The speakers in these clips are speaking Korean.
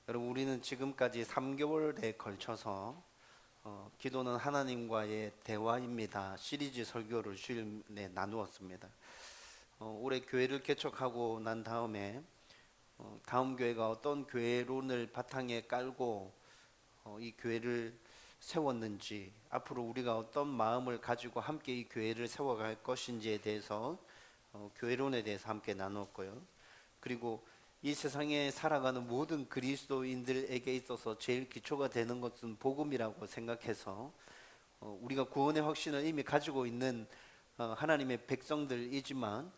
여러분, 우리는 지금까지 3개월에 걸쳐서 기도는 하나님과의 대화입니다 시리즈 설교를 주일 내 나누었습니다. 올해 교회를 개척하고 난 다음에 다음 교회가 어떤 교회론을 바탕에 깔고 이 교회를 세웠는지, 앞으로 우리가 어떤 마음을 가지고 함께 이 교회를 세워갈 것인지에 대해서 교회론에 대해서 함께 나누었고요. 그리고 이 세상에 살아가는 모든 그리스도인들에게 있어서 제일 기초가 되는 것은 복음이라고 생각해서 우리가 구원의 확신을 이미 가지고 있는 하나님의 백성들이지만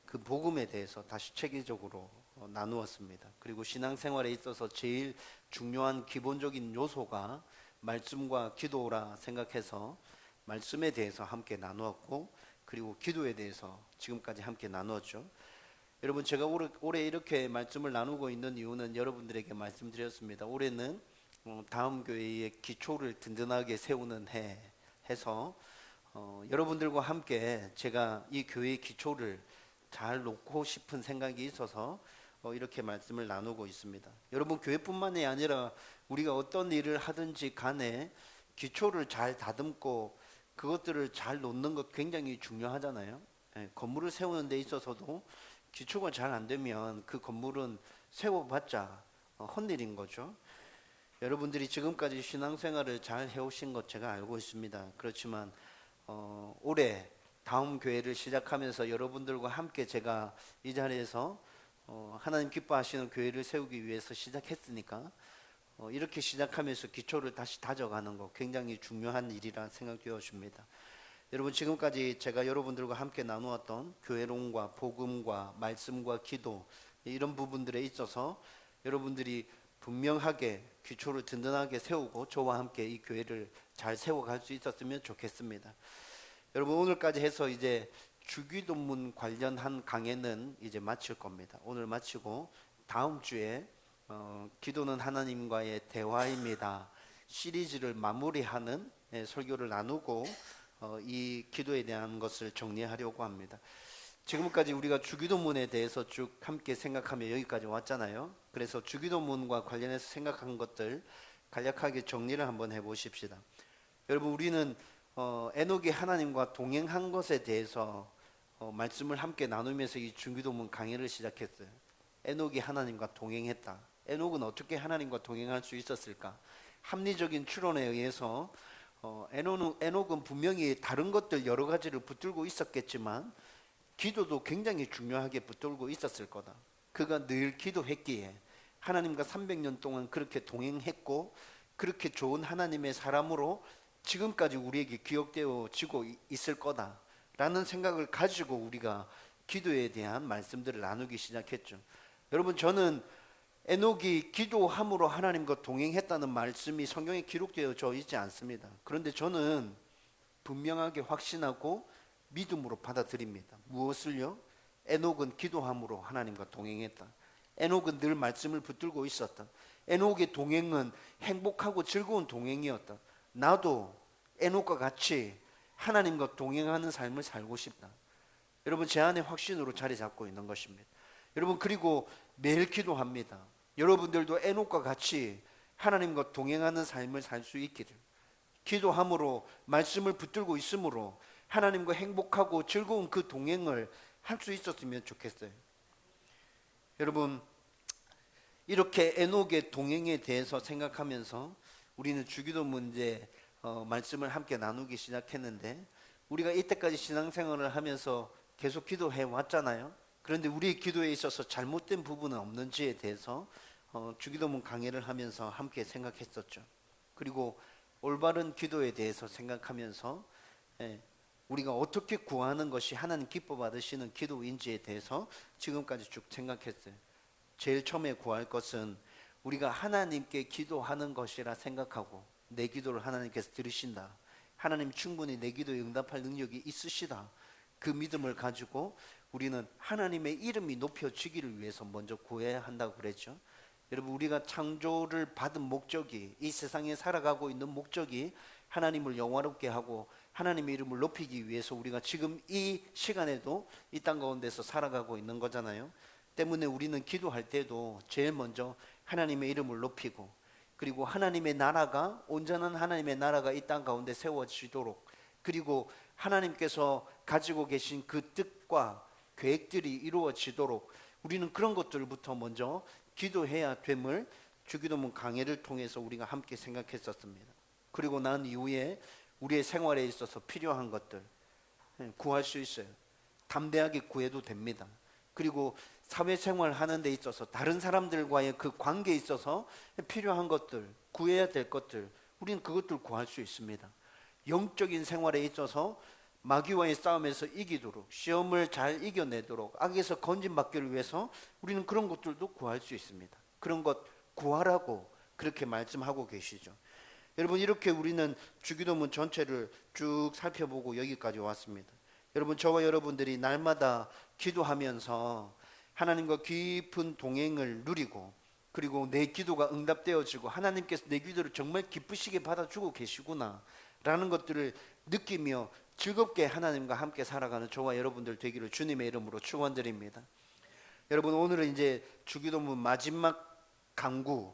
그 복음에 대해서 다시 체계적으로 나누었습니다. 그리고 신앙생활에 있어서 제일 중요한 기본적인 요소가 말씀과 기도라 생각해서 말씀에 대해서 함께 나누었고, 그리고 기도에 대해서 지금까지 함께 나누었죠. 여러분, 제가 올해 이렇게 말씀을 나누고 있는 이유는 여러분들에게 말씀드렸습니다. 올해는 다음 교회의 기초를 든든하게 세우는 해 해서 여러분들과 함께 제가 이 교회의 기초를 잘 놓고 싶은 생각이 있어서 이렇게 말씀을 나누고 있습니다. 여러분, 교회뿐만이 아니라 우리가 어떤 일을 하든지 간에 기초를 잘 다듬고 그것들을 잘 놓는 것 굉장히 중요하잖아요. 건물을 세우는 데 있어서도 기초가 잘 안 되면 그 건물은 세워봤자 헛일인 거죠. 여러분들이 지금까지 신앙생활을 잘 해오신 것 제가 알고 있습니다. 그렇지만 올해 다음 교회를 시작하면서 여러분들과 함께 제가 이 자리에서 하나님 기뻐하시는 교회를 세우기 위해서 시작했으니까 이렇게 시작하면서 기초를 다시 다져가는 거 굉장히 중요한 일이라 생각되어집니다. 여러분, 지금까지 제가 여러분들과 함께 나누었던 교회론과 복음과 말씀과 기도, 이런 부분들에 있어서 여러분들이 분명하게 기초를 든든하게 세우고 저와 함께 이 교회를 잘 세워갈 수 있었으면 좋겠습니다. 여러분, 오늘까지 해서 이제 주기도문 관련한 강해는 이제 마칠 겁니다. 오늘 마치고 다음 주에 기도는 하나님과의 대화입니다 시리즈를 마무리하는 설교를 나누고 이 기도에 대한 것을 정리하려고 합니다. 지금까지 우리가 주기도문에 대해서 쭉 함께 생각하며 여기까지 왔잖아요. 그래서 주기도문과 관련해서 생각한 것들 간략하게 정리를 한번 해보십시다. 여러분, 우리는 에녹이 하나님과 동행한 것에 대해서 말씀을 함께 나누면서 이 주기도문 강의를 시작했어요. 에녹이 하나님과 동행했다. 에녹은 어떻게 하나님과 동행할 수 있었을까? 합리적인 추론에 의해서 에녹은 분명히 다른 것들 여러 가지를 붙들고 있었겠지만 기도도 굉장히 중요하게 붙들고 있었을 거다. 그가 늘 기도했기에 하나님과 300년 동안 그렇게 동행했고, 그렇게 좋은 하나님의 사람으로 지금까지 우리에게 기억되어지고 있을 거다라는 생각을 가지고 우리가 기도에 대한 말씀들을 나누기 시작했죠. 여러분, 저는 에녹이 기도함으로 하나님과 동행했다는 말씀이 성경에 기록되어져 있지 않습니다. 그런데 저는 분명하게 확신하고 믿음으로 받아들입니다. 무엇을요? 에녹은 기도함으로 하나님과 동행했다. 에녹은 늘 말씀을 붙들고 있었다. 에녹의 동행은 행복하고 즐거운 동행이었다. 나도 에녹과 같이 하나님과 동행하는 삶을 살고 싶다. 여러분, 제 안에 확신으로 자리 잡고 있는 것입니다. 여러분, 그리고 매일 기도합니다. 여러분들도 에녹과 같이 하나님과 동행하는 삶을 살 수 있기를, 기도함으로 말씀을 붙들고 있으므로 하나님과 행복하고 즐거운 그 동행을 할 수 있었으면 좋겠어요. 여러분, 이렇게 에녹의 동행에 대해서 생각하면서 우리는 주기도 문제 말씀을 함께 나누기 시작했는데, 우리가 이때까지 신앙생활을 하면서 계속 기도해 왔잖아요. 그런데 우리의 기도에 있어서 잘못된 부분은 없는지에 대해서 주기도문 강의를 하면서 함께 생각했었죠. 그리고 올바른 기도에 대해서 생각하면서 우리가 어떻게 구하는 것이 하나님 기뻐 받으시는 기도인지에 대해서 지금까지 쭉 생각했어요. 제일 처음에 구할 것은 우리가 하나님께 기도하는 것이라 생각하고, 내 기도를 하나님께서 들으신다, 하나님 충분히 내 기도에 응답할 능력이 있으시다, 그 믿음을 가지고 우리는 하나님의 이름이 높여지기를 위해서 먼저 구해야 한다고 그랬죠. 여러분, 우리가 창조를 받은 목적이, 이 세상에 살아가고 있는 목적이 하나님을 영화롭게 하고 하나님의 이름을 높이기 위해서 우리가 지금 이 시간에도 이 땅 가운데서 살아가고 있는 거잖아요. 때문에 우리는 기도할 때도 제일 먼저 하나님의 이름을 높이고, 그리고 하나님의 나라가, 온전한 하나님의 나라가 이 땅 가운데 세워지도록, 그리고 하나님께서 가지고 계신 그 뜻과 계획들이 이루어지도록 우리는 그런 것들부터 먼저 기도해야 됨을 주기도문 강해를 통해서 우리가 함께 생각했었습니다. 그리고 난 이후에 우리의 생활에 있어서 필요한 것들 구할 수 있어요. 담대하게 구해도 됩니다. 그리고 사회생활 하는 데 있어서 다른 사람들과의 그 관계에 있어서 필요한 것들, 구해야 될 것들, 우리는 그것들 구할 수 있습니다. 영적인 생활에 있어서 마귀와의 싸움에서 이기도록, 시험을 잘 이겨내도록, 악에서 건진받기를 위해서 우리는 그런 것들도 구할 수 있습니다. 그런 것 구하라고 그렇게 말씀하고 계시죠. 여러분, 이렇게 우리는 주기도문 전체를 쭉 살펴보고 여기까지 왔습니다. 여러분, 저와 여러분들이 날마다 기도하면서 하나님과 깊은 동행을 누리고, 그리고 내 기도가 응답되어지고 하나님께서 내 기도를 정말 기쁘시게 받아주고 계시구나 라는 것들을 느끼며 즐겁게 하나님과 함께 살아가는 저와 여러분들 되기를 주님의 이름으로 축원드립니다. 여러분, 오늘은 이제 주기도문 마지막 강구,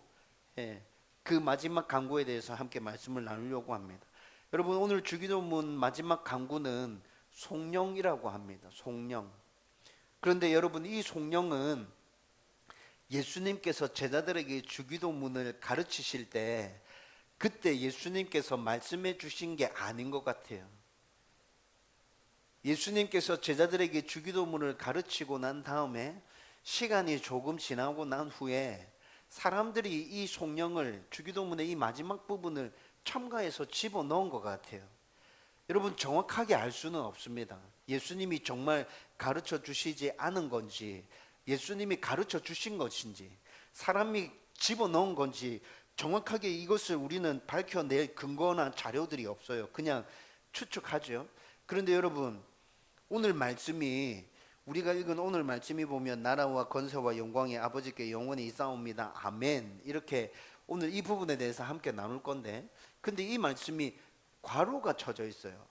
그 마지막 강구에 대해서 함께 말씀을 나누려고 합니다. 여러분, 오늘 주기도문 마지막 강구는 송령이라고 합니다. 송령. 그런데 여러분, 이 송령은 예수님께서 제자들에게 주기도문을 가르치실 때 그때 예수님께서 말씀해 주신 게 아닌 것 같아요. 예수님께서 제자들에게 주기도문을 가르치고 난 다음에 시간이 조금 지나고 난 후에 사람들이 이 송령을, 주기도문의 이 마지막 부분을 첨가해서 집어넣은 것 같아요. 여러분, 정확하게 알 수는 없습니다. 예수님이 정말 가르쳐 주시지 않은 건지, 예수님이 가르쳐 주신 것인지, 사람이 집어넣은 건지 정확하게 이것을 우리는 밝혀낼 근거나 자료들이 없어요. 그냥 추측하죠. 그런데 여러분, 오늘 말씀이, 우리가 읽은 오늘 말씀이 보면 나라와 권세와 영광이 아버지께 영원히 있사옵니다. 아멘. 이렇게 오늘 이 부분에 대해서 함께 나눌 건데, 근데 이 말씀이 괄호가 쳐져 있어요.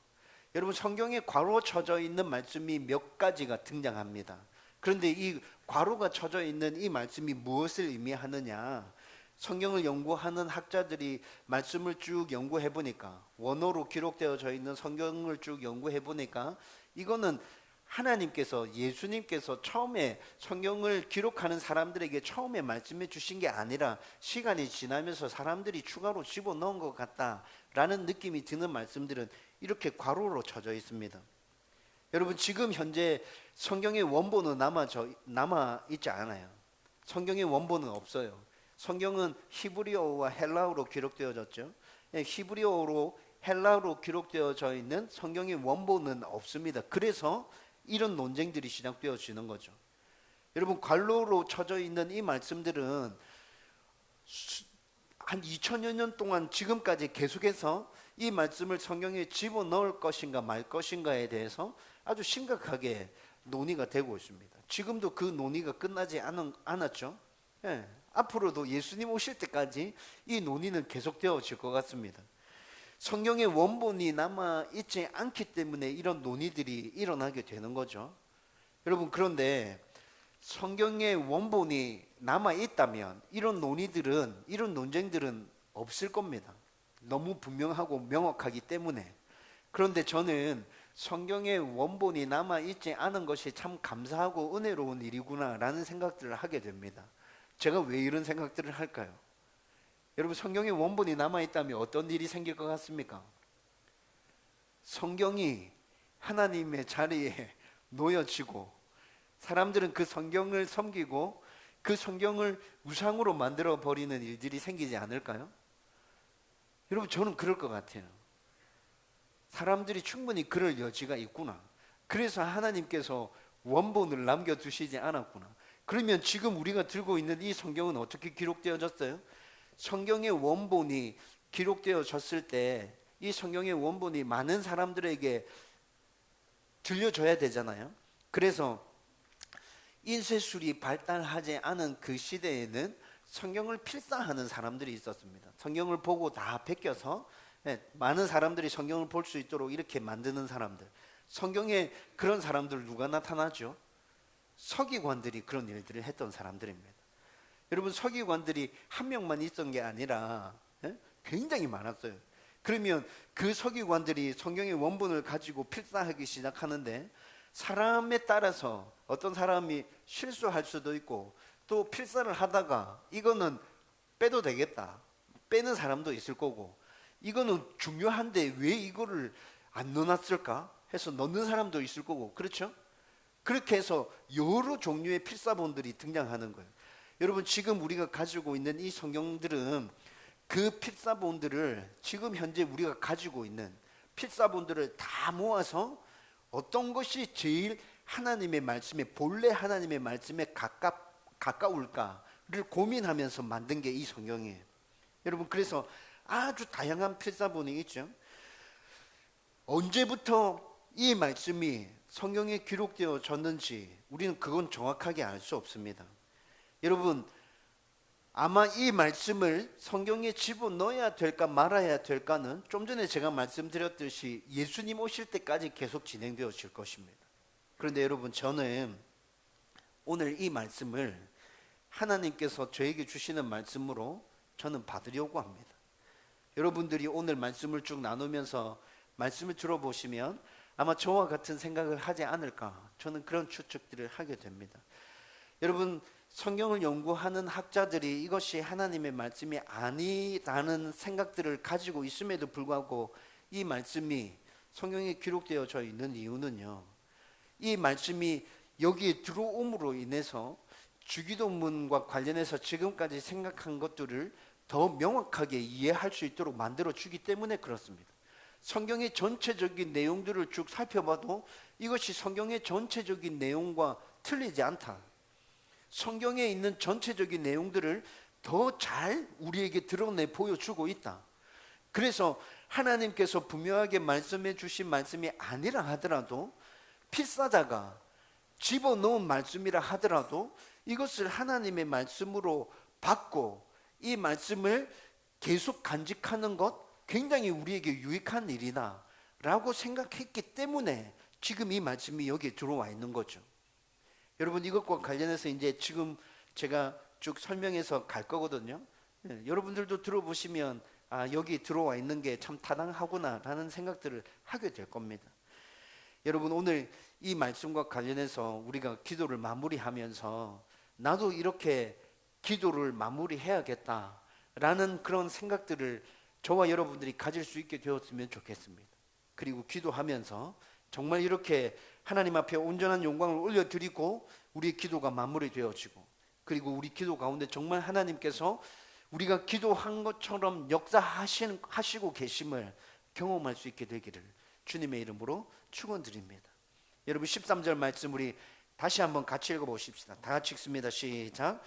여러분, 성경에 괄호 쳐져 있는 말씀이 몇 가지가 등장합니다. 그런데 이 괄호가 쳐져 있는 이 말씀이 무엇을 의미하느냐? 성경을 연구하는 학자들이 말씀을 쭉 연구해 보니까, 원어로 기록되어져 있는 성경을 쭉 연구해 보니까 이거는 하나님께서, 예수님께서 처음에 성경을 기록하는 사람들에게 처음에 말씀해 주신 게 아니라 시간이 지나면서 사람들이 추가로 집어넣은 것 같다라는 느낌이 드는 말씀들은 이렇게 괄호로 쳐져 있습니다. 여러분, 지금 현재 성경의 원본은 남아 있지 않아요. 성경의 원본은 없어요. 성경은 히브리어와 헬라어로 기록되어졌죠. 히브리어로 헬라어로 기록되어져 있는 성경의 원본은 없습니다. 그래서 이런 논쟁들이 시작되어지는 거죠. 여러분, 괄호로 쳐져 있는 이 말씀들은 한 2000여 년 동안 지금까지 계속해서 이 말씀을 성경에 집어넣을 것인가 말 것인가에 대해서 아주 심각하게 논의가 되고 있습니다. 지금도 그 논의가 끝나지 않았죠. 앞으로도 예수님 오실 때까지 이 논의는 계속되어질 것 같습니다. 성경의 원본이 남아있지 않기 때문에 이런 논의들이 일어나게 되는 거죠. 여러분, 그런데 성경의 원본이 남아있다면 이런 논의들은, 이런 논쟁들은 없을 겁니다. 너무 분명하고 명확하기 때문에. 그런데 저는 성경의 원본이 남아있지 않은 것이 참 감사하고 은혜로운 일이구나 라는 생각들을 하게 됩니다. 제가 왜 이런 생각들을 할까요? 여러분, 성경의 원본이 남아있다면 어떤 일이 생길 것 같습니까? 성경이 하나님의 자리에 놓여지고 사람들은 그 성경을 섬기고 그 성경을 우상으로 만들어 버리는 일들이 생기지 않을까요? 여러분, 저는 그럴 것 같아요. 사람들이 충분히 그럴 여지가 있구나. 그래서 하나님께서 원본을 남겨두시지 않았구나. 그러면 지금 우리가 들고 있는 이 성경은 어떻게 기록되어졌어요? 성경의 원본이 기록되어졌을 때 이 성경의 원본이 많은 사람들에게 들려줘야 되잖아요. 그래서 인쇄술이 발달하지 않은 그 시대에는 성경을 필사하는 사람들이 있었습니다. 성경을 보고 다 베껴서 많은 사람들이 성경을 볼 수 있도록 이렇게 만드는 사람들. 성경에 그런 사람들 누가 나타나죠? 서기관들이 그런 일들을 했던 사람들입니다. 여러분 서기관들이 한 명만 있던 게 아니라 굉장히 많았어요. 그러면 그 서기관들이 성경의 원본을 가지고 필사하기 시작하는데 사람에 따라서 어떤 사람이 실수할 수도 있고 또 필사를 하다가 이거는 빼도 되겠다 빼는 사람도 있을 거고 이거는 중요한데 왜 이거를 안 넣어놨을까 해서 넣는 사람도 있을 거고 그렇죠? 그렇게 해서 여러 종류의 필사본들이 등장하는 거예요. 여러분 지금 우리가 가지고 있는 이 성경들은 그 필사본들을 지금 현재 우리가 가지고 있는 필사본들을 다 모아서 어떤 것이 제일 하나님의 말씀에 본래 하나님의 말씀에 가까울까를 고민하면서 만든 게 이 성경이에요. 여러분 그래서 아주 다양한 필사본이 있죠. 언제부터 이 말씀이 성경에 기록되어졌는지 우리는 그건 정확하게 알 수 없습니다. 여러분 아마 이 말씀을 성경에 집어넣어야 될까 말아야 될까는 좀 전에 제가 말씀드렸듯이 예수님 오실 때까지 계속 진행되어질 것입니다. 그런데 여러분 저는 오늘 이 말씀을 하나님께서 저에게 주시는 말씀으로 저는 받으려고 합니다. 여러분들이 오늘 말씀을 쭉 나누면서 말씀을 들어보시면 아마 저와 같은 생각을 하지 않을까 저는 그런 추측들을 하게 됩니다. 여러분 성경을 연구하는 학자들이 이것이 하나님의 말씀이 아니라는 생각들을 가지고 있음에도 불구하고 이 말씀이 성경에 기록되어져 있는 이유는요, 이 말씀이 여기에 들어옴으로 인해서 주기도문과 관련해서 지금까지 생각한 것들을 더 명확하게 이해할 수 있도록 만들어 주기 때문에 그렇습니다. 성경의 전체적인 내용들을 쭉 살펴봐도 이것이 성경의 전체적인 내용과 틀리지 않다. 성경에 있는 전체적인 내용들을 더 잘 우리에게 드러내 보여주고 있다. 그래서 하나님께서 분명하게 말씀해 주신 말씀이 아니라 하더라도 필사자가 집어넣은 말씀이라 하더라도 이것을 하나님의 말씀으로 받고 이 말씀을 계속 간직하는 것 굉장히 우리에게 유익한 일이다 라고 생각했기 때문에 지금 이 말씀이 여기에 들어와 있는 거죠. 여러분 이것과 관련해서 이제 지금 제가 쭉 설명해서 갈 거거든요. 여러분들도 들어보시면 아 여기 들어와 있는 게 참 타당하구나 라는 생각들을 하게 될 겁니다. 여러분 오늘 이 말씀과 관련해서 우리가 기도를 마무리하면서 나도 이렇게 기도를 마무리해야겠다 라는 그런 생각들을 저와 여러분들이 가질 수 있게 되었으면 좋겠습니다. 그리고 기도하면서 정말 이렇게 하나님 앞에 온전한 영광을 올려드리고 우리의 기도가 마무리되어지고 그리고 우리 기도 가운데 정말 하나님께서 우리가 기도한 것처럼 역사하시고 계심을 경험할 수 있게 되기를 주님의 이름으로 축원드립니다. 여러분 13절 말씀 우리 다시 한번 같이 읽어보십시다. 다 같이 읽습니다. 시작.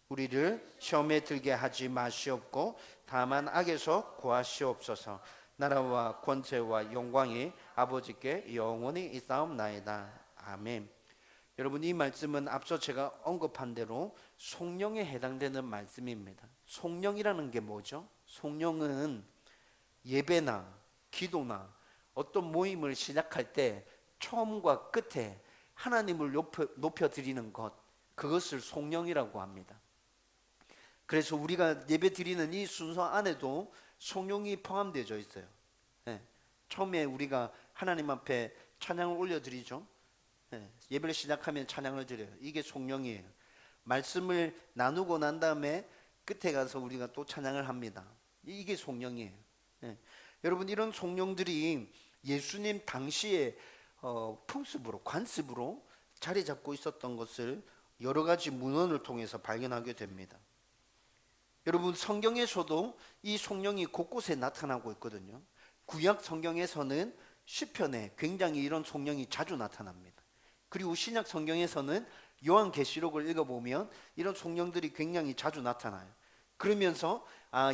우리를 시험에 들게 하지 마시옵고 다만 악에서 구하시옵소서. 나라와 권세와 영광이 아버지께 영원히 있사옵나이다. 아멘. 여러분 이 말씀은 앞서 제가 언급한 대로 송령에 해당되는 말씀입니다. 송령이라는 게 뭐죠? 송령은 예배나 기도나 어떤 모임을 시작할 때 처음과 끝에 하나님을 높여드리는 것, 그것을 송령이라고 합니다. 그래서 우리가 예배 드리는 이 순서 안에도 송령이 포함되어 있어요. 처음에 우리가 하나님 앞에 찬양을 올려드리죠. 예배를 시작하면 찬양을 드려요. 이게 송령이에요. 말씀을 나누고 난 다음에 끝에 가서 우리가 또 찬양을 합니다. 이게 송령이에요. 여러분 이런 송령들이 예수님 당시에 풍습으로 관습으로 자리 잡고 있었던 것을 여러 가지 문헌을 통해서 발견하게 됩니다. 여러분 성경에서도 이 송령이 곳곳에 나타나고 있거든요. 구약 성경에서는 시편에 굉장히 이런 송령이 자주 나타납니다. 그리고 신약 성경에서는 요한계시록을 읽어보면 이런 송령들이 굉장히 자주 나타나요. 그러면서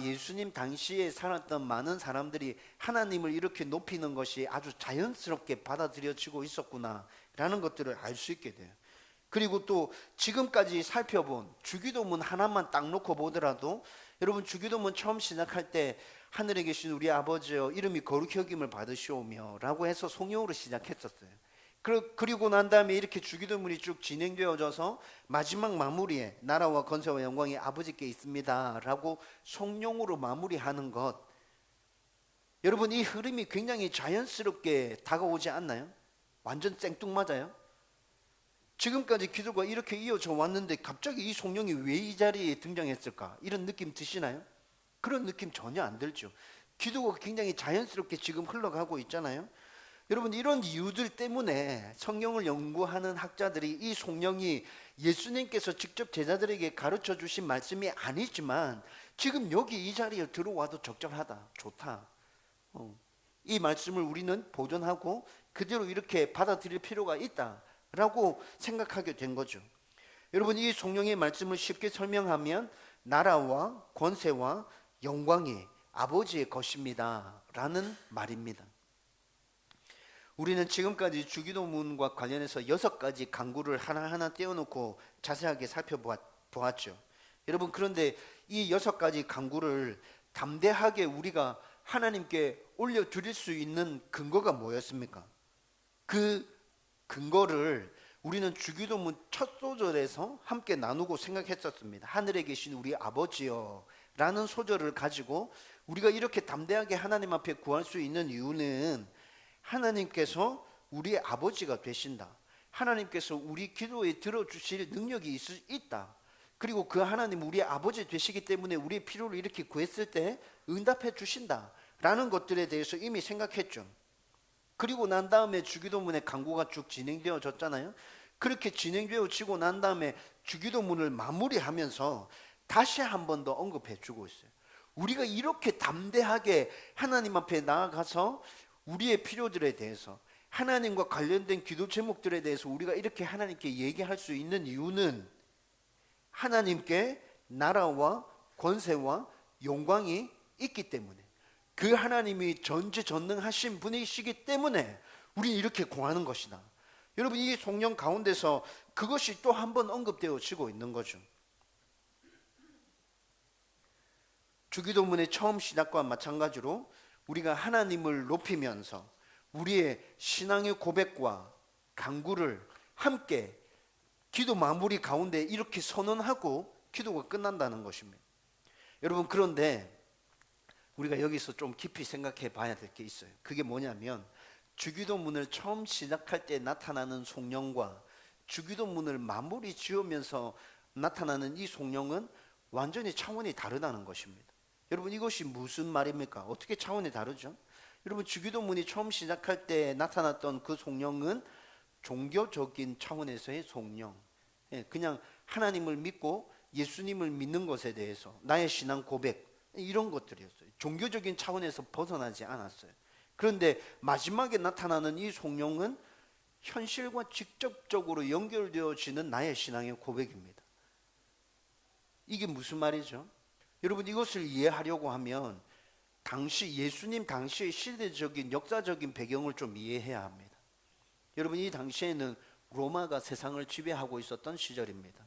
예수님 당시에 살았던 많은 사람들이 하나님을 이렇게 높이는 것이 아주 자연스럽게 받아들여지고 있었구나 라는 것들을 알 수 있게 돼요. 그리고 또 지금까지 살펴본 주기도문 하나만 딱 놓고 보더라도 여러분 주기도문 처음 시작할 때 하늘에 계신 우리 아버지여 이름이 거룩히 여김을 받으시오며 라고 해서 송영으로 시작했었어요. 그리고 난 다음에 이렇게 주기도문이 쭉 진행되어져서 마지막 마무리에 나라와 권세와 영광이 아버지께 있습니다 라고 성령으로 마무리하는 것, 여러분 이 흐름이 굉장히 자연스럽게 다가오지 않나요? 완전 생뚱맞아요. 지금까지 기도가 이렇게 이어져 왔는데 갑자기 이 성령이 왜 이 자리에 등장했을까? 이런 느낌 드시나요? 그런 느낌 전혀 안 들죠. 기도가 굉장히 자연스럽게 지금 흘러가고 있잖아요. 여러분 이런 이유들 때문에 성경을 연구하는 학자들이 이 성령이 예수님께서 직접 제자들에게 가르쳐 주신 말씀이 아니지만 지금 여기 이 자리에 들어와도 적절하다, 좋다, 이 말씀을 우리는 보존하고 그대로 이렇게 받아들일 필요가 있다라고 생각하게 된 거죠. 여러분 이 성령의 말씀을 쉽게 설명하면 나라와 권세와 영광이 아버지의 것입니다 라는 말입니다. 우리는 지금까지 주기도문과 관련해서 6가지 강구를 하나하나 떼어놓고 자세하게 살펴보았죠. 여러분 그런데 이 6가지 강구를 담대하게 우리가 하나님께 올려드릴 수 있는 근거가 뭐였습니까? 그 근거를 우리는 주기도문 첫 소절에서 함께 나누고 생각했었습니다. 하늘에 계신 우리 아버지여 라는 소절을 가지고 우리가 이렇게 담대하게 하나님 앞에 구할 수 있는 이유는 하나님께서 우리의 아버지가 되신다, 하나님께서 우리 기도에 들어주실 능력이 있다, 그리고 그 하나님 우리의 아버지 되시기 때문에 우리의 필요를 이렇게 구했을 때 응답해 주신다 라는 것들에 대해서 이미 생각했죠. 그리고 난 다음에 주기도문의 강구가 쭉 진행되어졌잖아요. 그렇게 진행되어지고 난 다음에 주기도문을 마무리하면서 다시 한 번 더 언급해 주고 있어요. 우리가 이렇게 담대하게 하나님 앞에 나아가서 우리의 필요들에 대해서, 하나님과 관련된 기도 제목들에 대해서 우리가 이렇게 하나님께 얘기할 수 있는 이유는 하나님께 나라와 권세와 영광이 있기 때문에, 그 하나님이 전지전능하신 분이시기 때문에 우리 이렇게 구하는 것이다. 여러분 이 성령 가운데서 그것이 또 한 번 언급되어지고 있는 거죠. 주기도문의 처음 시작과 마찬가지로 우리가 하나님을 높이면서 우리의 신앙의 고백과 간구를 함께 기도 마무리 가운데 이렇게 선언하고 기도가 끝난다는 것입니다. 여러분 그런데 우리가 여기서 좀 깊이 생각해 봐야 될 게 있어요. 그게 뭐냐면 주기도문을 처음 시작할 때 나타나는 성령과 주기도문을 마무리 지으면서 나타나는 이 성령은 완전히 차원이 다르다는 것입니다. 여러분 이것이 무슨 말입니까? 어떻게 차원이 다르죠? 여러분 주기도문이 처음 시작할 때 나타났던 그 성령은 종교적인 차원에서의 성령, 그냥 하나님을 믿고 예수님을 믿는 것에 대해서 나의 신앙 고백, 이런 것들이었어요. 종교적인 차원에서 벗어나지 않았어요. 그런데 마지막에 나타나는 이 성령은 현실과 직접적으로 연결되어지는 나의 신앙의 고백입니다. 이게 무슨 말이죠? 여러분 이것을 이해하려고 하면 예수님 당시의 시대적인 역사적인 배경을 좀 이해해야 합니다. 여러분 이 당시에는 로마가 세상을 지배하고 있었던 시절입니다.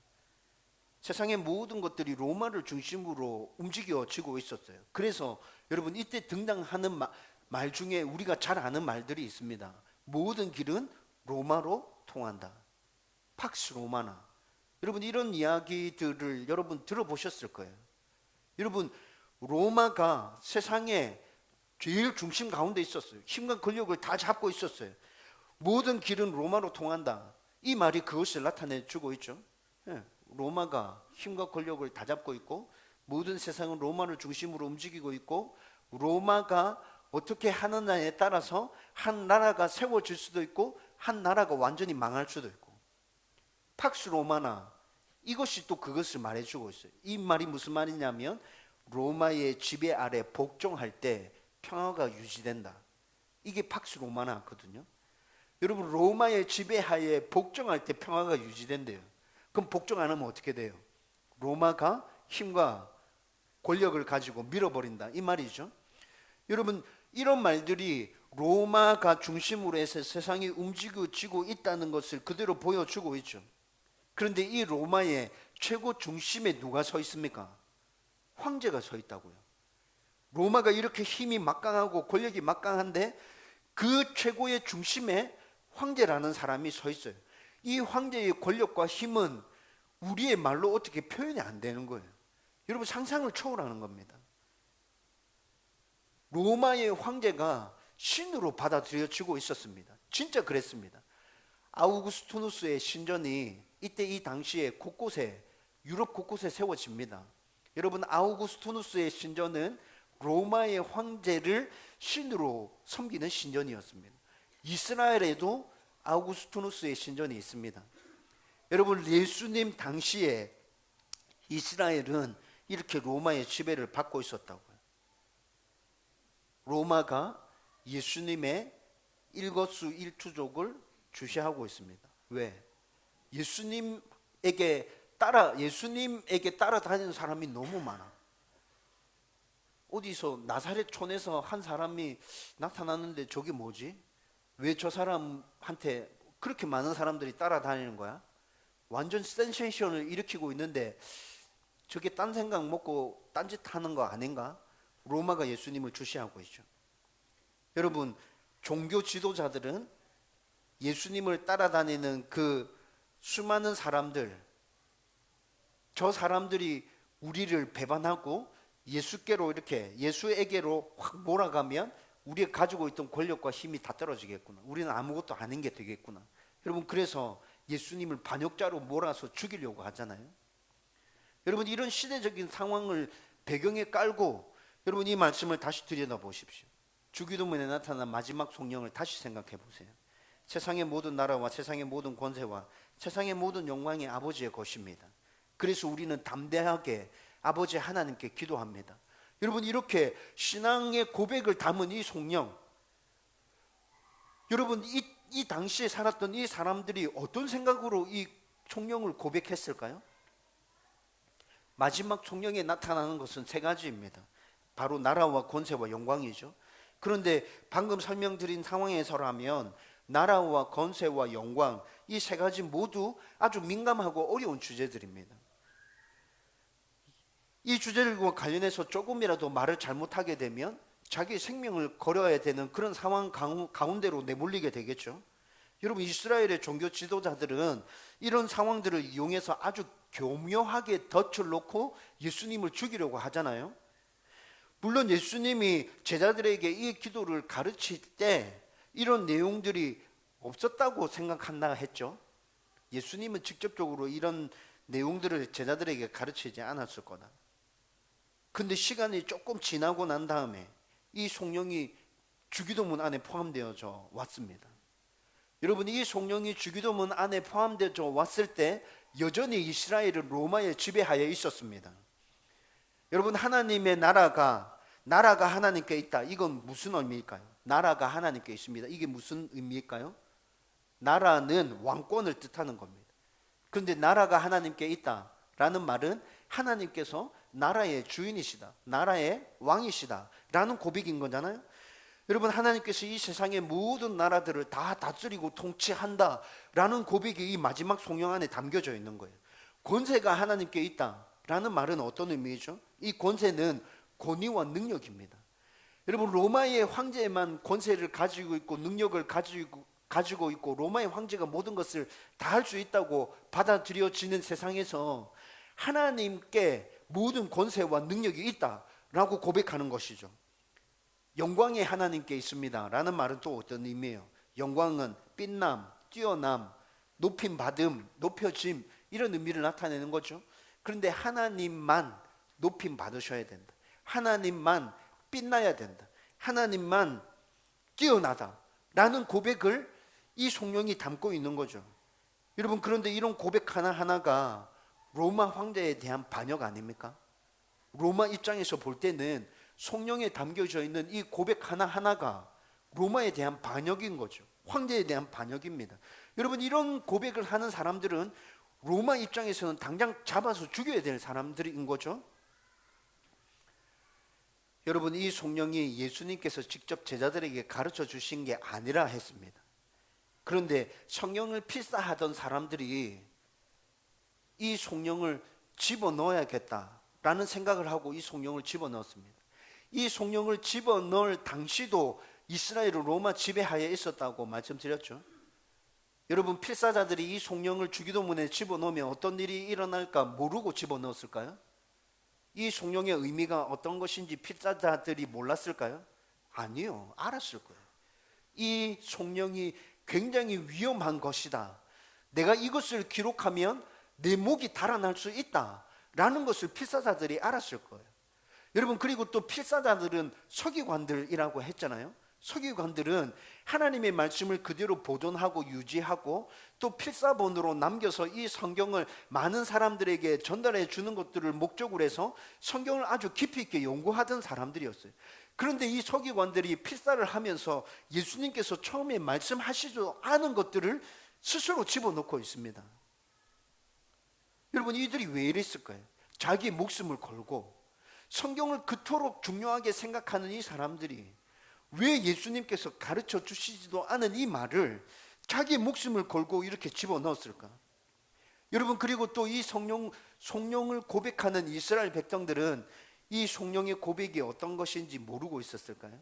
세상의 모든 것들이 로마를 중심으로 움직여지고 있었어요. 그래서 여러분 이때 등장하는 말 중에 우리가 잘 아는 말들이 있습니다. 모든 길은 로마로 통한다, 팍스 로마나. 여러분 이런 이야기들을 여러분 들어보셨을 거예요. 여러분 로마가 세상의 제일 중심 가운데 있었어요. 힘과 권력을 다 잡고 있었어요. 모든 길은 로마로 통한다, 이 말이 그것을 나타내 주고 있죠. 로마가 힘과 권력을 다 잡고 있고 모든 세상은 로마를 중심으로 움직이고 있고 로마가 어떻게 하느냐에 따라서 한 나라가 세워질 수도 있고 한 나라가 완전히 망할 수도 있고, 팍스 로마나, 이것이 또 그것을 말해주고 있어요. 이 말이 무슨 말이냐면 로마의 지배 아래 복종할 때 평화가 유지된다, 이게 팍스 로마나거든요. 여러분 로마의 지배하에 복종할 때 평화가 유지된대요. 그럼 복종 안 하면 어떻게 돼요? 로마가 힘과 권력을 가지고 밀어버린다, 이 말이죠. 여러분 이런 말들이 로마가 중심으로 해서 세상이 움직여지고 있다는 것을 그대로 보여주고 있죠. 그런데 이 로마의 최고 중심에 누가 서 있습니까? 황제가 서 있다고요. 로마가 이렇게 힘이 막강하고 권력이 막강한데 그 최고의 중심에 황제라는 사람이 서 있어요. 이 황제의 권력과 힘은 우리의 말로 어떻게 표현이 안 되는 거예요. 여러분, 상상을 초월하는 겁니다. 로마의 황제가 신으로 받아들여지고 있었습니다. 진짜 그랬습니다. 아우구스투누스의 신전이 이때 이 당시에 곳곳에, 유럽 곳곳에 세워집니다. 여러분, 아우구스투누스의 신전은 로마의 황제를 신으로 섬기는 신전이었습니다. 이스라엘에도 아우구스투누스의 신전이 있습니다. 여러분, 예수님 당시에 이스라엘은 이렇게 로마의 지배를 받고 있었다고요. 로마가 예수님의 일거수일투족을 주시하고 있습니다. 왜? 예수님에게 따라다니는 사람이 너무 많아. 어디서 나사렛 촌에서 한 사람이 나타났는데 저게 뭐지? 왜 저 사람한테 그렇게 많은 사람들이 따라다니는 거야? 완전 센세이션을 일으키고 있는데 저게 딴 생각 먹고 딴짓 하는 거 아닌가? 로마가 예수님을 주시하고 있죠. 여러분, 종교 지도자들은 예수님을 따라다니는 그 수많은 사람들, 저 사람들이 우리를 배반하고 예수께로 이렇게 예수에게로 확 몰아가면 우리가 가지고 있던 권력과 힘이 다 떨어지겠구나. 우리는 아무것도 아닌 게 되겠구나. 여러분, 그래서 예수님을 반역자로 몰아서 죽이려고 하잖아요. 여러분, 이런 시대적인 상황을 배경에 깔고 여러분, 이 말씀을 다시 들여다보십시오. 주기도문에 나타난 마지막 성령을 다시 생각해 보세요. 세상의 모든 나라와 세상의 모든 권세와 세상의 모든 영광이 아버지의 것입니다. 그래서 우리는 담대하게 아버지 하나님께 기도합니다. 여러분, 이렇게 신앙의 고백을 담은 이 성령, 여러분, 이 당시에 살았던 이 사람들이 어떤 생각으로 이 성령을 고백했을까요? 마지막 성령에 나타나는 것은 세 가지입니다. 바로 나라와 권세와 영광이죠. 그런데 방금 설명드린 상황에서라면 나라와 권세와 영광, 이 세 가지 모두 아주 민감하고 어려운 주제들입니다. 이 주제들과 관련해서 조금이라도 말을 잘못하게 되면 자기 생명을 걸어야 되는 그런 상황 가운데로 내몰리게 되겠죠. 여러분, 이스라엘의 종교 지도자들은 이런 상황들을 이용해서 아주 교묘하게 덫을 놓고 예수님을 죽이려고 하잖아요. 물론 예수님이 제자들에게 이 기도를 가르칠 때 이런 내용들이 없었다고 생각한다 했죠. 예수님은 직접적으로 이런 내용들을 제자들에게 가르치지 않았을 거다. 근데 시간이 조금 지나고 난 다음에 이 성령이 주기도문 안에 포함되어져 왔습니다. 여러분, 이 성령이 주기도문 안에 포함되어져 왔을 때 여전히 이스라엘은 로마의 지배하에 있었습니다. 여러분, 하나님의 나라가 하나님께 있다. 이건 무슨 의미일까요? 나라가 하나님께 있습니다. 이게 무슨 의미일까요? 나라는 왕권을 뜻하는 겁니다. 그런데 나라가 하나님께 있다라는 말은 하나님께서 나라의 주인이시다, 나라의 왕이시다 라는 고백인 거잖아요. 여러분, 하나님께서 이 세상의 모든 나라들을 다 다스리고 통치한다 라는 고백이 이 마지막 성령 안에 담겨져 있는 거예요. 권세가 하나님께 있다 라는 말은 어떤 의미이죠? 이 권세는 권위와 능력입니다. 여러분, 로마의 황제만 권세를 가지고 있고 능력을 가지고 있고 로마의 황제가 모든 것을 다 할 수 있다고 받아들여지는 세상에서 하나님께 모든 권세와 능력이 있다라고 고백하는 것이죠. 영광이 하나님께 있습니다 라는 말은 또 어떤 의미예요? 영광은 빛남, 뛰어남, 높임받음, 높여짐, 이런 의미를 나타내는 거죠. 그런데 하나님만 높임 받으셔야 된다, 하나님만 빛나야 된다, 하나님만 뛰어나다 라는 고백을 이 성령이 담고 있는 거죠. 여러분, 그런데 이런 고백 하나하나가 로마 황제에 대한 반역 아닙니까? 로마 입장에서 볼 때는 성령에 담겨져 있는 이 고백 하나하나가 로마에 대한 반역인 거죠. 황제에 대한 반역입니다. 여러분, 이런 고백을 하는 사람들은 로마 입장에서는 당장 잡아서 죽여야 될 사람들인 거죠. 여러분, 이 성령이 예수님께서 직접 제자들에게 가르쳐 주신 게 아니라 했습니다. 그런데 성령을 필사하던 사람들이 이 성령을 집어넣어야겠다라는 생각을 하고 이 성령을 집어넣었습니다. 이 성령을 집어넣을 당시도 이스라엘은 로마 지배하에 있었다고 말씀드렸죠. 여러분, 필사자들이 이 송영을 주기도문에 집어넣으면 어떤 일이 일어날까 모르고 집어넣었을까요? 이 송영의 의미가 어떤 것인지 필사자들이 몰랐을까요? 아니요, 알았을 거예요. 이 송영이 굉장히 위험한 것이다, 내가 이것을 기록하면 내 목이 달아날 수 있다 라는 것을 필사자들이 알았을 거예요. 여러분, 그리고 또 필사자들은 서기관들이라고 했잖아요. 서기관들은 하나님의 말씀을 그대로 보존하고 유지하고 또 필사본으로 남겨서 이 성경을 많은 사람들에게 전달해 주는 것들을 목적으로 해서 성경을 아주 깊이 있게 연구하던 사람들이었어요. 그런데 이 서기관들이 필사를 하면서 예수님께서 처음에 말씀하시지도 않은 것들을 스스로 집어넣고 있습니다. 여러분, 이들이 왜 이랬을까요? 자기의 목숨을 걸고 성경을 그토록 중요하게 생각하는 이 사람들이 왜 예수님께서 가르쳐 주시지도 않은 이 말을 자기의 목숨을 걸고 이렇게 집어넣었을까? 여러분, 그리고 또 이 성령을 고백하는 이스라엘 백성들은 이 성령의 고백이 어떤 것인지 모르고 있었을까요?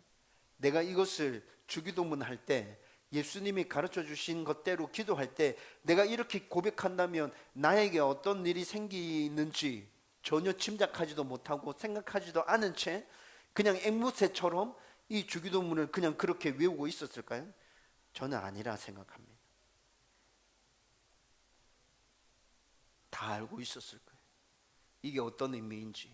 내가 이것을 주기도문 할 때, 예수님이 가르쳐 주신 것대로 기도할 때 내가 이렇게 고백한다면 나에게 어떤 일이 생기는지 전혀 짐작하지도 못하고 생각하지도 않은 채 그냥 앵무새처럼 이 주기도문을 그냥 그렇게 외우고 있었을까요? 저는 아니라 생각합니다. 다 알고 있었을 거예요. 이게 어떤 의미인지.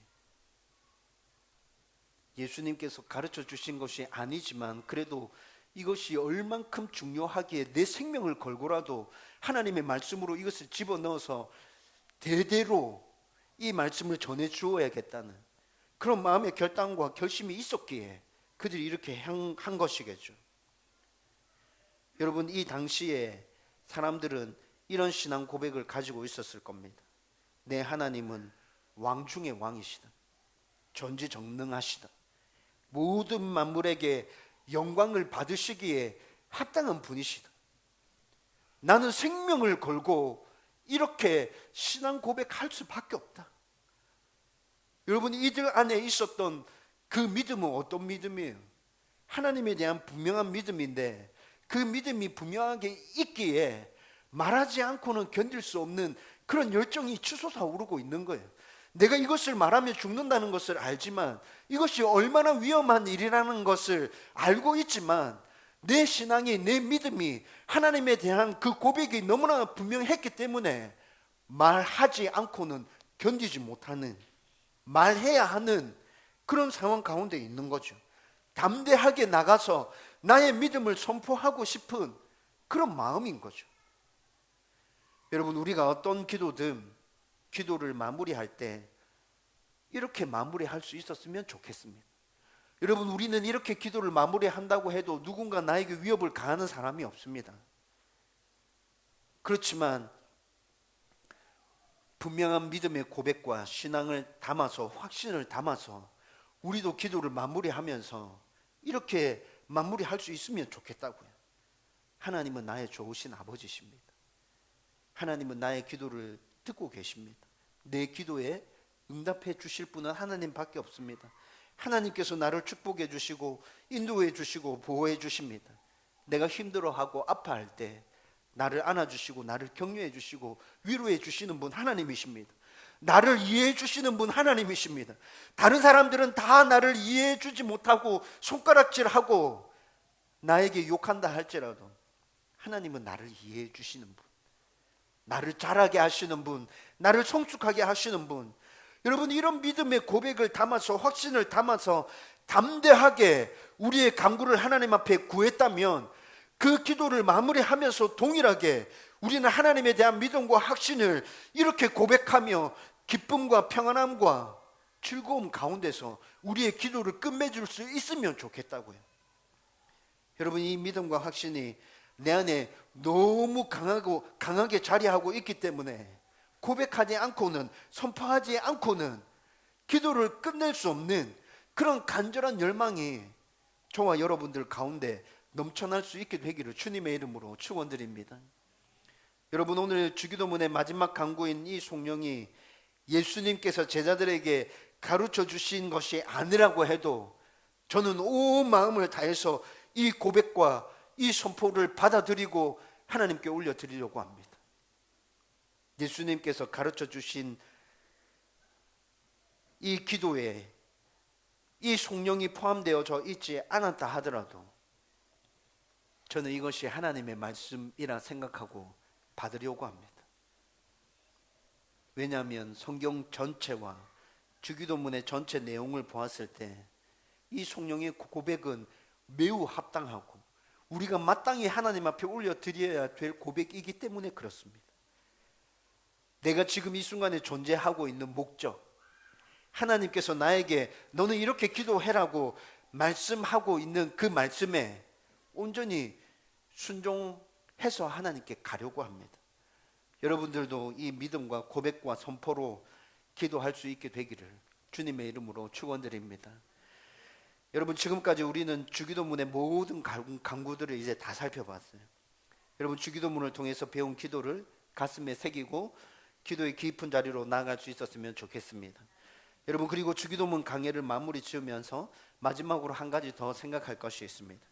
예수님께서 가르쳐 주신 것이 아니지만 그래도 이것이 얼만큼 중요하기에 내 생명을 걸고라도 하나님의 말씀으로 이것을 집어넣어서 대대로 이 말씀을 전해 주어야겠다는 그런 마음의 결단과 결심이 있었기에 그들이 이렇게 한 것이겠죠. 여러분, 이 당시에 사람들은 이런 신앙 고백을 가지고 있었을 겁니다. 내 하나님은 왕 중의 왕이시다. 전지전능하시다. 모든 만물에게 영광을 받으시기에 합당한 분이시다. 나는 생명을 걸고 이렇게 신앙 고백할 수밖에 없다. 여러분, 이들 안에 있었던 그 믿음은 어떤 믿음이에요? 하나님에 대한 분명한 믿음인데 그 믿음이 분명하게 있기에 말하지 않고는 견딜 수 없는 그런 열정이 치솟아 오르고 있는 거예요. 내가 이것을 말하면 죽는다는 것을 알지만 이것이 얼마나 위험한 일이라는 것을 알고 있지만 내 신앙이, 내 믿음이 하나님에 대한 그 고백이 너무나 분명했기 때문에 말하지 않고는 견디지 못하는, 말해야 하는 그런 상황 가운데 있는 거죠. 담대하게 나가서 나의 믿음을 선포하고 싶은 그런 마음인 거죠. 여러분, 우리가 어떤 기도를 마무리할 때 이렇게 마무리할 수 있었으면 좋겠습니다. 여러분, 우리는 이렇게 기도를 마무리한다고 해도 누군가 나에게 위협을 가하는 사람이 없습니다. 그렇지만 분명한 믿음의 고백과 신앙을 담아서, 확신을 담아서 우리도 기도를 마무리하면서 이렇게 마무리할 수 있으면 좋겠다고요. 하나님은 나의 좋으신 아버지십니다. 하나님은 나의 기도를 듣고 계십니다. 내 기도에 응답해 주실 분은 하나님밖에 없습니다. 하나님께서 나를 축복해 주시고 인도해 주시고 보호해 주십니다. 내가 힘들어하고 아파할 때 나를 안아주시고 나를 격려해 주시고 위로해 주시는 분 하나님이십니다. 나를 이해해 주시는 분 하나님이십니다. 다른 사람들은 다 나를 이해해 주지 못하고 손가락질하고 나에게 욕한다 할지라도 하나님은 나를 이해해 주시는 분, 나를 자라게 하시는 분, 나를 성숙하게 하시는 분. 여러분, 이런 믿음의 고백을 담아서, 확신을 담아서 담대하게 우리의 간구를 하나님 앞에 구했다면 그 기도를 마무리하면서 동일하게 우리는 하나님에 대한 믿음과 확신을 이렇게 고백하며 기쁨과 평안함과 즐거움 가운데서 우리의 기도를 끝맺을 수 있으면 좋겠다고요. 여러분, 이 믿음과 확신이 내 안에 너무 강하게 자리하고 있기 때문에 고백하지 않고는, 선포하지 않고는 기도를 끝낼 수 없는 그런 간절한 열망이 저와 여러분들 가운데 넘쳐날 수 있게 되기를 주님의 이름으로 축원드립니다. 여러분, 오늘 주기도문의 마지막 간구인 이 송영이 예수님께서 제자들에게 가르쳐 주신 것이 아니라고 해도 저는 온 마음을 다해서 이 고백과 이 선포를 받아들이고 하나님께 올려드리려고 합니다. 예수님께서 가르쳐 주신 이 기도에 이 성령이 포함되어져 있지 않았다 하더라도 저는 이것이 하나님의 말씀이라 생각하고 받으려고 합니다. 왜냐하면 성경 전체와 주기도문의 전체 내용을 보았을 때 이 성령의 고백은 매우 합당하고 우리가 마땅히 하나님 앞에 올려드려야 될 고백이기 때문에 그렇습니다. 내가 지금 이 순간에 존재하고 있는 목적, 하나님께서 나에게 너는 이렇게 기도해라고 말씀하고 있는 그 말씀에 온전히 순종해서 하나님께 가려고 합니다. 여러분들도 이 믿음과 고백과 선포로 기도할 수 있게 되기를 주님의 이름으로 축원드립니다. 여러분, 지금까지 우리는 주기도문의 모든 간구들을 이제 다 살펴봤어요. 여러분, 주기도문을 통해서 배운 기도를 가슴에 새기고 기도의 깊은 자리로 나아갈 수 있었으면 좋겠습니다. 여러분, 그리고 주기도문 강해를 마무리 지으면서 마지막으로 한 가지 더 생각할 것이 있습니다.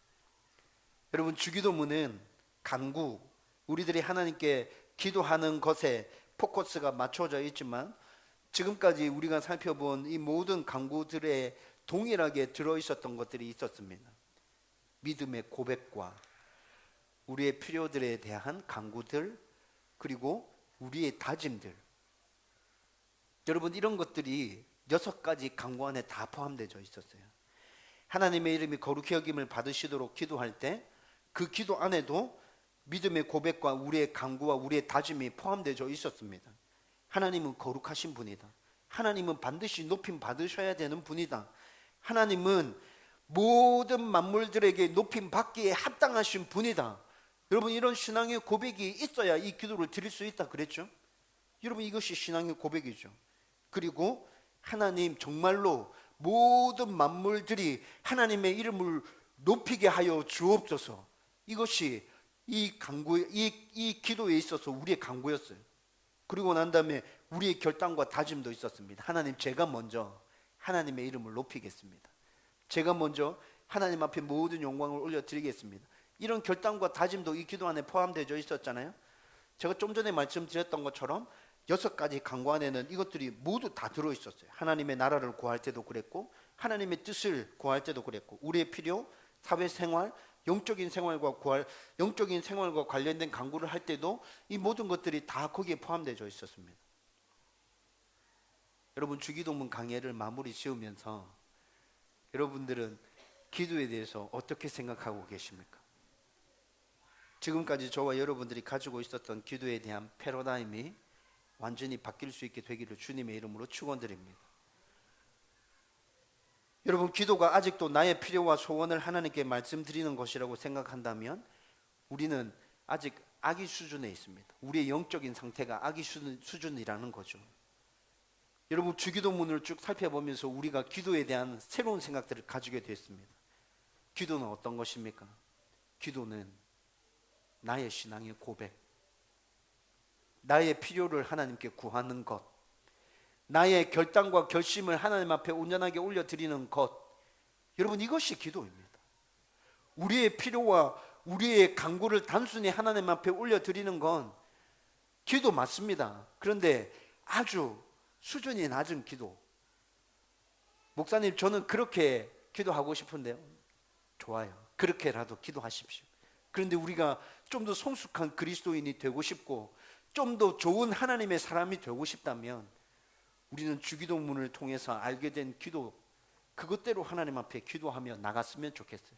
여러분, 주기도문은 간구, 우리들이 하나님께 기도하는 것에 포커스가 맞춰져 있지만 지금까지 우리가 살펴본 이 모든 간구들에 동일하게 들어있었던 것들이 있었습니다. 믿음의 고백과 우리의 필요들에 대한 간구들, 그리고 우리의 다짐들. 여러분, 이런 것들이 6가지 간구 안에 다 포함되어 있었어요. 하나님의 이름이 거룩히 여김을 받으시도록 기도할 때 그 기도 안에도 믿음의 고백과 우리의 간구와 우리의 다짐이 포함되어 있었습니다. 하나님은 거룩하신 분이다. 하나님은 반드시 높임 받으셔야 되는 분이다. 하나님은 모든 만물들에게 높임 받기에 합당하신 분이다. 여러분, 이런 신앙의 고백이 있어야 이 기도를 드릴 수 있다 그랬죠? 여러분, 이것이 신앙의 고백이죠. 그리고 하나님, 정말로 모든 만물들이 하나님의 이름을 높이게 하여 주옵소서. 이것이 이 기도에 있어서 우리의 간구였어요. 그리고 난 다음에 우리의 결단과 다짐도 있었습니다. 하나님, 제가 먼저 하나님의 이름을 높이겠습니다. 제가 먼저 하나님 앞에 모든 영광을 올려드리겠습니다. 이런 결단과 다짐도 이 기도 안에 포함되어 있었잖아요. 제가 좀 전에 말씀드렸던 것처럼 6가지 간구 안에는 이것들이 모두 다 들어있었어요. 하나님의 나라를 구할 때도 그랬고, 하나님의 뜻을 구할 때도 그랬고, 우리의 필요, 사회생활, 영적인 생활과 관련된 간구를 할 때도 이 모든 것들이 다 거기에 포함되어 있었습니다. 여러분, 주기도문 강해를 마무리 지으면서 여러분들은 기도에 대해서 어떻게 생각하고 계십니까? 지금까지 저와 여러분들이 가지고 있었던 기도에 대한 패러다임이 완전히 바뀔 수 있게 되기를 주님의 이름으로 축원드립니다. 여러분, 기도가 아직도 나의 필요와 소원을 하나님께 말씀드리는 것이라고 생각한다면 우리는 아직 아기 수준에 있습니다. 우리의 영적인 상태가 아기 수준이라는 거죠. 여러분, 주기도문을 쭉 살펴보면서 우리가 기도에 대한 새로운 생각들을 가지게 됐습니다. 기도는 어떤 것입니까? 기도는 나의 신앙의 고백, 나의 필요를 하나님께 구하는 것, 나의 결단과 결심을 하나님 앞에 온전하게 올려드리는 것. 여러분, 이것이 기도입니다. 우리의 필요와 우리의 간구를 단순히 하나님 앞에 올려드리는 건 기도 맞습니다. 그런데 아주 수준이 낮은 기도. 목사님, 저는 그렇게 기도하고 싶은데요. 좋아요. 그렇게라도 기도하십시오. 그런데 우리가 좀 더 성숙한 그리스도인이 되고 싶고 좀 더 좋은 하나님의 사람이 되고 싶다면 우리는 주기도문을 통해서 알게 된 기도, 그것대로 하나님 앞에 기도하며 나갔으면 좋겠어요.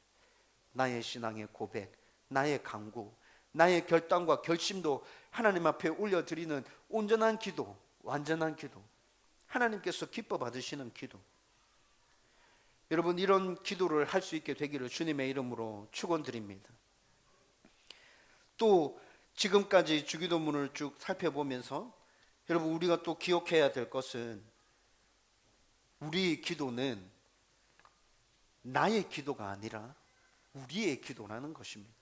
나의 신앙의 고백, 나의 간구, 나의 결단과 결심도 하나님 앞에 올려드리는 온전한 기도, 완전한 기도, 하나님께서 기뻐 받으시는 기도. 여러분, 이런 기도를 할 수 있게 되기를 주님의 이름으로 축원드립니다. 또 지금까지 주기도문을 쭉 살펴보면서 여러분, 우리가 또 기억해야 될 것은 우리 기도는 나의 기도가 아니라 우리의 기도라는 것입니다.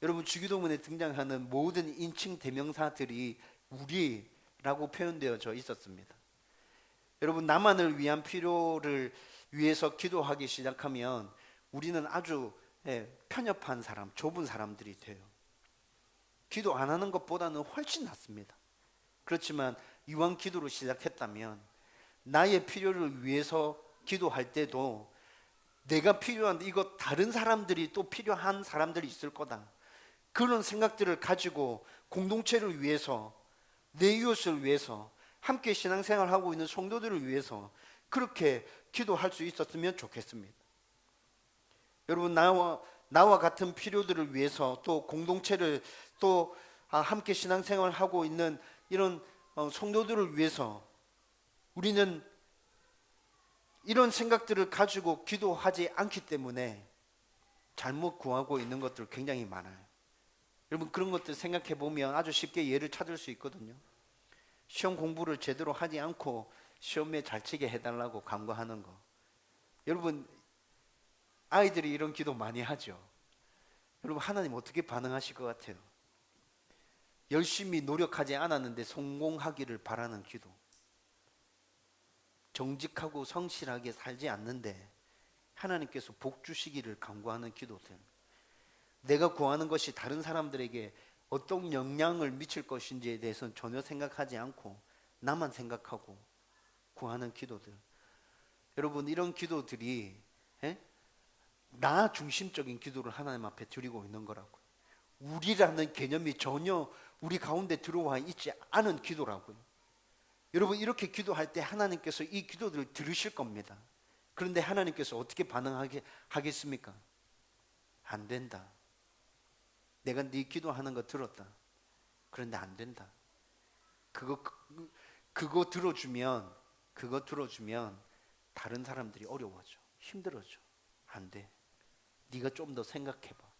여러분, 주기도문에 등장하는 모든 인칭 대명사들이 우리라고 표현되어져 있었습니다. 여러분, 나만을 위한 필요를 위해서 기도하기 시작하면 우리는 아주 편협한 사람, 좁은 사람들이 돼요. 기도 안 하는 것보다는 훨씬 낫습니다. 그렇지만 이왕 기도를 시작했다면 나의 필요를 위해서 기도할 때도 내가 필요한데 이거 다른 사람들이 또 필요한 사람들이 있을 거다, 그런 생각들을 가지고 공동체를 위해서, 내 이웃을 위해서, 함께 신앙생활하고 있는 성도들을 위해서 그렇게 기도할 수 있었으면 좋겠습니다. 여러분, 나와 같은 필요들을 위해서, 또 공동체를, 또 함께 신앙생활하고 있는 이런 성도들을 위해서 우리는 이런 생각들을 가지고 기도하지 않기 때문에 잘못 구하고 있는 것들 굉장히 많아요. 여러분, 그런 것들 생각해 보면 아주 쉽게 예를 찾을 수 있거든요. 시험 공부를 제대로 하지 않고 시험에 잘 치게 해달라고 간구하는 거. 여러분, 아이들이 이런 기도 많이 하죠. 여러분, 하나님 어떻게 반응하실 것 같아요? 열심히 노력하지 않았는데 성공하기를 바라는 기도, 정직하고 성실하게 살지 않는데 하나님께서 복 주시기를 간구하는 기도들, 내가 구하는 것이 다른 사람들에게 어떤 영향을 미칠 것인지에 대해서는 전혀 생각하지 않고 나만 생각하고 구하는 기도들. 여러분, 이런 기도들이 나 중심적인 기도를 하나님 앞에 드리고 있는 거라고요. 우리라는 개념이 전혀 우리 가운데 들어와 있지 않은 기도라고요. 여러분, 이렇게 기도할 때 하나님께서 이 기도들을 들으실 겁니다. 그런데 하나님께서 어떻게 반응하겠습니까? 안 된다. 내가 네 기도하는 거 들었다. 그런데 안 된다. 그거 들어주면 다른 사람들이 어려워져, 힘들어져. 안 돼. 네가 좀 더 생각해봐.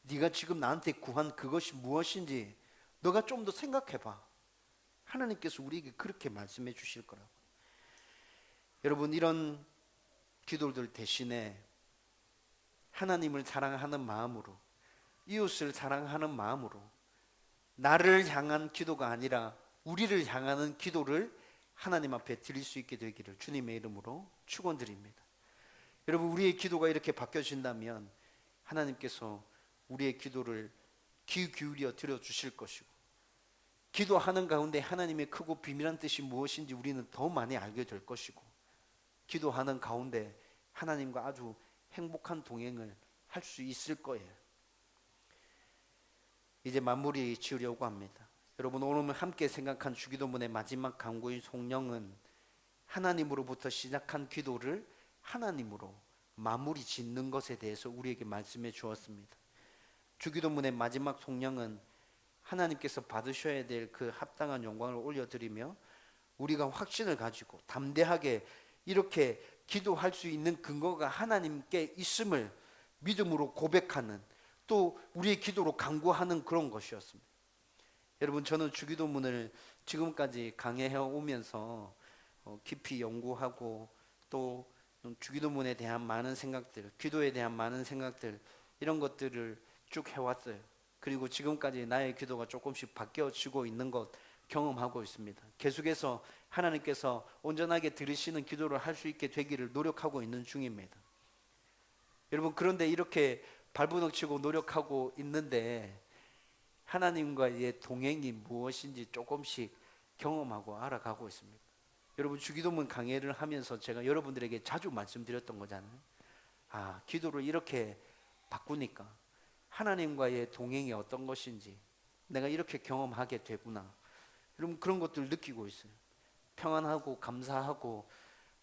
네가 지금 나한테 구한 그것이 무엇인지 너가 좀 더 생각해봐. 하나님께서 우리에게 그렇게 말씀해 주실 거라고. 여러분, 이런 기도들 대신에 하나님을 사랑하는 마음으로, 이웃을 사랑하는 마음으로 나를 향한 기도가 아니라 우리를 향하는 기도를 하나님 앞에 드릴 수 있게 되기를 주님의 이름으로 축원드립니다. 여러분, 우리의 기도가 이렇게 바뀌어진다면 하나님께서 우리의 기도를 귀 기울여 들어주실 것이고, 기도하는 가운데 하나님의 크고 비밀한 뜻이 무엇인지 우리는 더 많이 알게 될 것이고, 기도하는 가운데 하나님과 아주 행복한 동행을 할 수 있을 거예요. 이제 마무리 지으려고 합니다. 여러분, 오늘 함께 생각한 주기도문의 마지막 간구인 송령은 하나님으로부터 시작한 기도를 하나님으로 마무리 짓는 것에 대해서 우리에게 말씀해 주었습니다. 주기도문의 마지막 송령은 하나님께서 받으셔야 될 그 합당한 영광을 올려드리며 우리가 확신을 가지고 담대하게 이렇게 기도할 수 있는 근거가 하나님께 있음을 믿음으로 고백하는, 또 우리의 기도로 간구하는 그런 것이었습니다. 여러분, 저는 주기도문을 지금까지 강해해 오면서 깊이 연구하고 또 주기도문에 대한 많은 생각들, 기도에 대한 많은 생각들, 이런 것들을 쭉 해왔어요. 그리고 지금까지 나의 기도가 조금씩 바뀌어지고 있는 것 경험하고 있습니다. 계속해서 하나님께서 온전하게 들으시는 기도를 할 수 있게 되기를 노력하고 있는 중입니다. 여러분, 그런데 이렇게 발버둥치고 노력하고 있는데 하나님과의 동행이 무엇인지 조금씩 경험하고 알아가고 있습니다. 여러분, 주기도문 강해를 하면서 제가 여러분들에게 자주 말씀드렸던 거잖아요. 기도를 이렇게 바꾸니까 하나님과의 동행이 어떤 것인지 내가 이렇게 경험하게 되구나. 여러분, 그런 것들을 느끼고 있어요. 평안하고 감사하고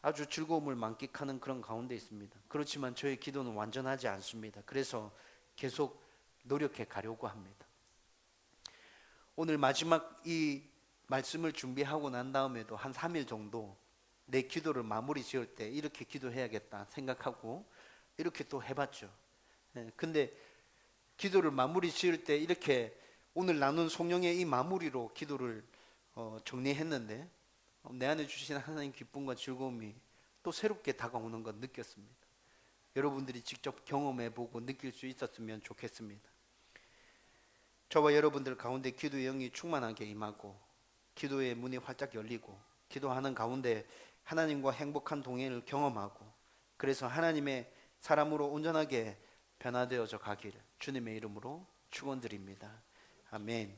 아주 즐거움을 만끽하는 그런 가운데 있습니다. 그렇지만 저의 기도는 완전하지 않습니다. 그래서 계속 노력해 가려고 합니다. 오늘 마지막 이 말씀을 준비하고 난 다음에도 한 3일 정도 내 기도를 마무리 지을 때 이렇게 기도해야겠다 생각하고 이렇게 또 해봤죠. 근데 기도를 마무리 지을 때 이렇게 오늘 나눈 성령의 이 마무리로 기도를 정리했는데 내 안에 주신 하나님 기쁨과 즐거움이 또 새롭게 다가오는 것 느꼈습니다. 여러분들이 직접 경험해보고 느낄 수 있었으면 좋겠습니다. 저와 여러분들 가운데 기도의 영이 충만하게 임하고 기도의 문이 활짝 열리고 기도하는 가운데 하나님과 행복한 동행을 경험하고 그래서 하나님의 사람으로 온전하게 변화되어져 가기를 주님의 이름으로 축원드립니다. 아멘.